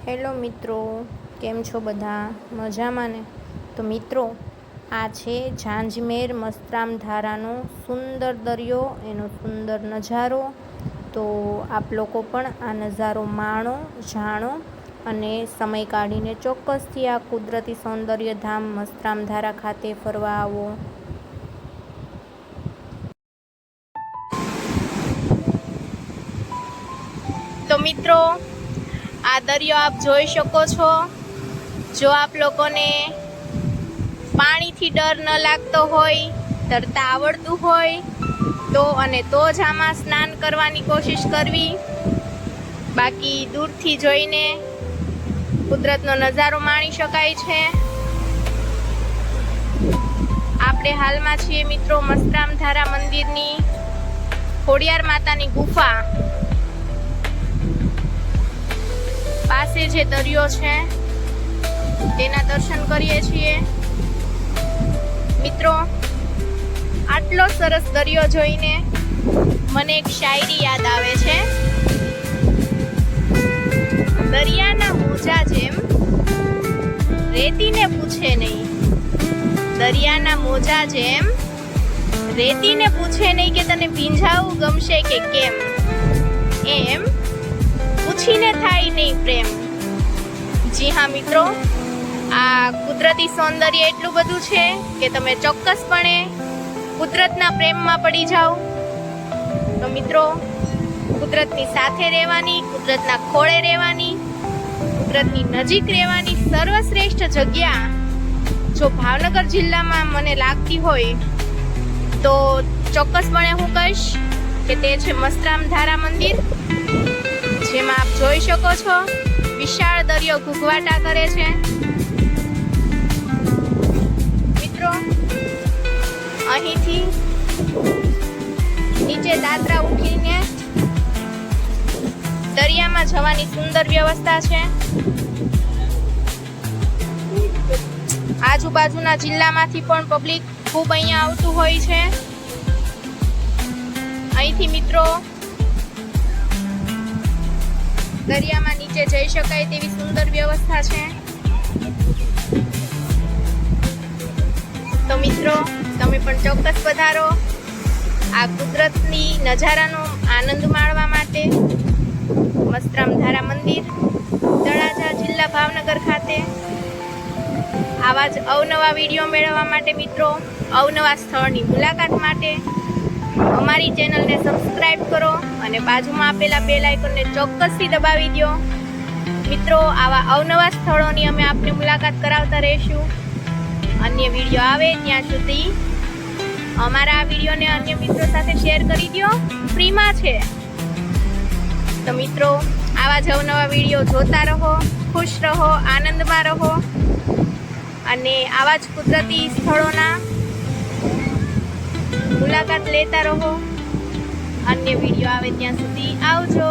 Hello મિત્રો, કેમ છો બધા? મજામાં ને? તો મિત્રો, આ છે ઝાંઝમેર મસ્તરામધારાનો સુંદર દરિયો, એનો સુંદર નજારો. તો આપ લોકો પણ આ નજારો માણો, જાણો અને સમય કાઢીને ચોક્કસથી આ કુદરતી સૌંદર્ય ધામ મસ્તરામધારા ખાતે ફરવા આવો. તો મિત્રો, આ દરિયો આપ જોઈ શકો છો. જો આપ લોકોને પાણીથી ડર ન લાગતો હોય, તરતા આવડતું હોય તો જ આમાં સ્નાન કરવાની કોશિશ કરવી. બાકી દૂરથી જોઈને કુદરતનો નજારો માણી શકાય છે. આપણે હાલમાં છીએ મિત્રો મસ્તરામધારા મંદિરની ખોડિયાર માતાની ગુફા પાસે જે દરિયો છે તેના દર્શન કરીએ છીએ. મિત્રો, આટલો સરસ દરિયો જોઈને મને એક શાયરી યાદ આવે છે. દરિયાના મોજા જેમ રેતીને પૂછે નહીં, દરિયાના મોજા જેમ રેતીને પૂછે નહીં કે તને ભીંજાવું ગમશે કે કેમ, એમ પૂછીને થાય નહીં પ્રેમ. જી હા મિત્રો, આ કુદરતી સૌંદર્ય એટલું બધું છે કે તમે ચોક્કસપણે કુદરતના પ્રેમમાં પડી જાઓ. તો મિત્રો, કુદરતની સાથે રહેવાની, કુદરતના ખોળે રહેવાની, કુદરતની નજીક રહેવાની સર્વશ્રેષ્ઠ જગ્યા જો ભાવનગર જિલ્લામાં મને લાગતી હોય તો ચોક્કસપણે હું કહીશ કે તે છે મસ્તરામધારા મંદિર. જેમાં આપ જોઈ શકો છો વિશાળ દરિયો ઘૂઘવાટા કરે છે. મિત્રો, અહીંથી નીચે દાદરા ઉઠીને દરિયામાં જવાની સુંદર વ્યવસ્થા છે. આજુબાજુના જિલ્લામાંથી પણ પબ્લિક ખૂબ અહીંયા આવતું હોય છે. અહીંથી મિત્રો દરિયામાં નીચે જઈ શકાય તેવી સુંદર વ્યવસ્થા છે. તો મિત્રો, તમે પણ ચોક્કસ પધારો આ કુદરતની નજારાનો આનંદ માણવા માટે મસ્તરામધારા મંદિર, તળાજા, જિલ્લા ભાવનગર ખાતે. આવા જ અવનવા વિડીયો મેળવવા માટે મિત્રો, અવનવા સ્થળની મુલાકાત માટે અમારી ચેનલને સબસ્ક્રાઇબ કરો અને બાજુમાં આપેલા બેલ આઇકોનને ચોક્કસથી દબાવી દો. મિત્રો, આવા અવનવા સ્થળોની અમે આપને મુલાકાત કરાવતા રહીશું. અન્ય વિડીયો આવે ત્યાં સુધી અમારા આ વિડીયોને અન્ય મિત્રો સાથે શેર કરી દો, ફ્રીમાં છે. તો મિત્રો, આવા જ અવનવા વિડીયો જોતા રહો, ખુશ રહો, આનંદમાં રહો અને આવા જ કુદરતી સ્થળોના મુલાકાત લેતા રહો. અન્ય વિડીયો આવે ત્યાં સુધી આવજો.